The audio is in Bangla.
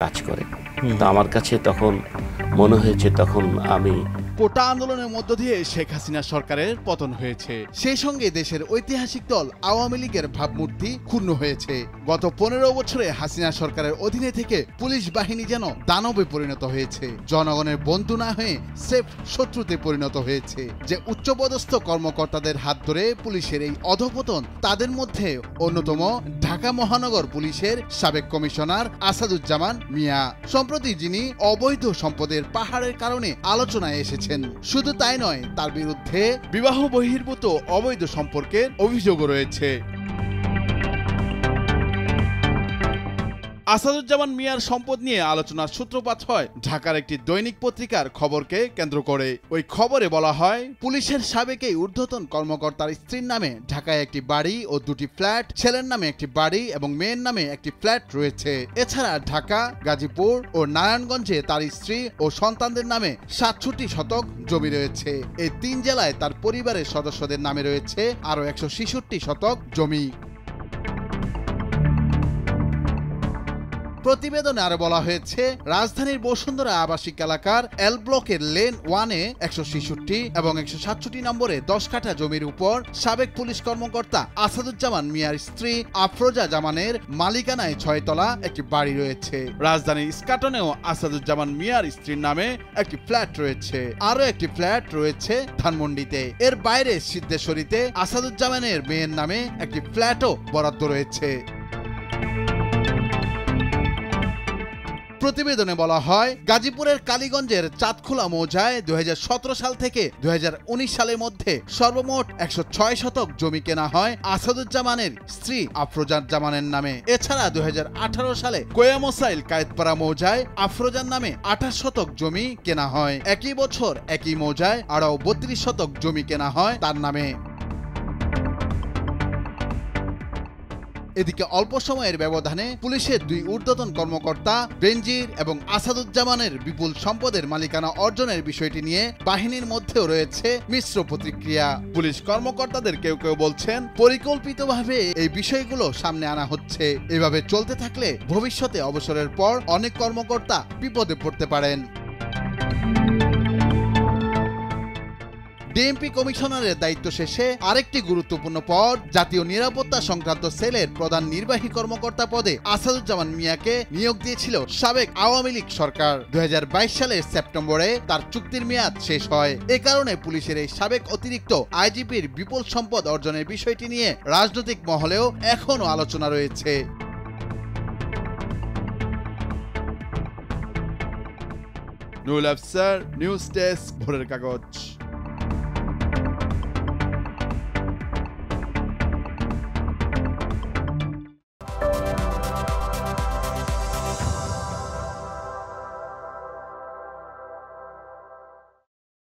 কাজ করে। তো আমার কাছে তখন মনে হয়েছে, তখন আমি কোটা আন্দোলনের মধ্য দিয়ে শেখ হাসিনা সরকারের পতন হয়েছে। সেই সঙ্গে দেশের ঐতিহাসিক দল আওয়ামী লীগের ভাবমূর্তি ক্ষুণ্ণ হয়েছে। গত 15 বছরে হাসিনা সরকারের অধীনে থেকে পুলিশ বাহিনী যেন দানবে পরিণত হয়েছে, জনগণের বন্ধু না হয়ে স্রেফ শত্রুতে পরিণত হয়েছে। যে উচ্চপদস্থ কর্মকর্তাদের হাত ধরে পুলিশের এই অধঃপতন, তাদের মধ্যে অন্যতম ঢাকা মহানগর পুলিশের সাবেক কমিশনার আসাদুজ্জামান মিয়া। সম্প্রতি যিনি অবৈধ সম্পদের পাহাড়ের কারণে আলোচনায় এসেছেন। শুধু তাই নয়, তার বিরুদ্ধে বিবাহ বহির্ভূত অবৈধ সম্পর্কের অভিযোগও রয়েছে। আসাদুজ্জামান মিয়ার সম্পদ নিয়ে আলোচনার সূত্রপাত হয় ঢাকার একটি দৈনিক পত্রিকার খবরকে কেন্দ্র করে। ওই খবরে বলা হয়, পুলিশের সাবেক এই ঊর্ধ্বতন কর্মকর্তার স্ত্রীর নামে ঢাকায় একটি বাড়ি ও 2টি ফ্ল্যাট, ছেলের নামে একটি বাড়ি এবং মেয়ের নামে একটি ফ্ল্যাট রয়েছে। এছাড়া ঢাকা, গাজীপুর ও নারায়ণগঞ্জে তার স্ত্রী ও সন্তানদের নামে 67 শতক জমি রয়েছে। এই 3 জেলায় তার পরিবারের সদস্যদের নামে রয়েছে আরও 166 শতক জমি। প্রতিবেদনে আরো বলা হয়েছে, রাজধানীর বসুন্ধরা আবাসিক এলাকার এল ব্লকের লেন 1-এ 166 এবং 167 নম্বরে 10 কাঠা জমির উপর সাবেক পুলিশ কর্মকর্তা আসাদুজ্জামান মিয়ার স্ত্রী আফরোজা জামানের মালিকানায় 6 তলা একটি বাড়ি রয়েছে। রাজধানীর ইস্কাটনেও আসাদুজ্জামান মিয়ার স্ত্রীর নামে একটি ফ্ল্যাট রয়েছে। আরো একটি ফ্ল্যাট রয়েছে ধানমন্ডিতে। এর বাইরে সিদ্ধেশ্বরীতে আসাদুজ্জামানের মেয়ের নামে একটি ফ্ল্যাটও বরাদ্দ রয়েছে। প্রতিবেদনে বলা হয়, গাজীপুরের কালীগঞ্জের চাঁদখোলা মৌজায় 2017 সাল থেকে 2019 সালের মধ্যে সর্বমোট 106 শতক জমি কেনা হয় আসাদুজ্জামানের স্ত্রী আফরোজা জামানের নামে। এছাড়া 2018 সালে কোয়ামোসাইল কায়েতপাড়া মৌজায় আফরোজার নামে 28 শতক জমি কেনা হয়। একই বছর একই মৌজায় আরও 32 শতক জমি কেনা হয় তার নামে। এদিকে অল্প সময়ের ব্যবধানে পুলিশের 2 ঊর্ধ্বতন কর্মকর্তা বেনজির এবং আসাদুজ্জামানের বিপুল সম্পদের মালিকানা অর্জনের বিষয়টি নিয়ে বাহিনীর মধ্যেও রয়েছে মিশ্র প্রতিক্রিয়া। পুলিশ কর্মকর্তাদের কেউ কেউ বলছেন, পরিকল্পিতভাবে এই বিষয়গুলো সামনে আনা হচ্ছে। এভাবে চলতে থাকলে ভবিষ্যতে অবসরের পর অনেক কর্মকর্তা বিপদে পড়তে পারেন। ডিএমপি কমিশনারের দায়িত্ব শেষে আরেকটি গুরুত্বপূর্ণ পদ, জাতীয় নিরাপত্তা সংক্রান্ত সেলের প্রধান নির্বাহী কর্মকর্তা পদে আসাদুজ্জামান মিয়াকে নিয়োগ দিয়েছিল সাবেক আওয়ামী লীগ সরকার। 2022 সালের সেপ্টেম্বরে তার চুক্তির মেয়াদ শেষ হয়। এ কারণে পুলিশের এই সাবেক অতিরিক্ত আইজিপির বিপুল সম্পদ অর্জনের বিষয়টি নিয়ে রাজনৈতিক মহলেও এখনও আলোচনা রয়েছে। নুরুল আফসার, নিউজ ডেস্ক, ভোরের কাগজ।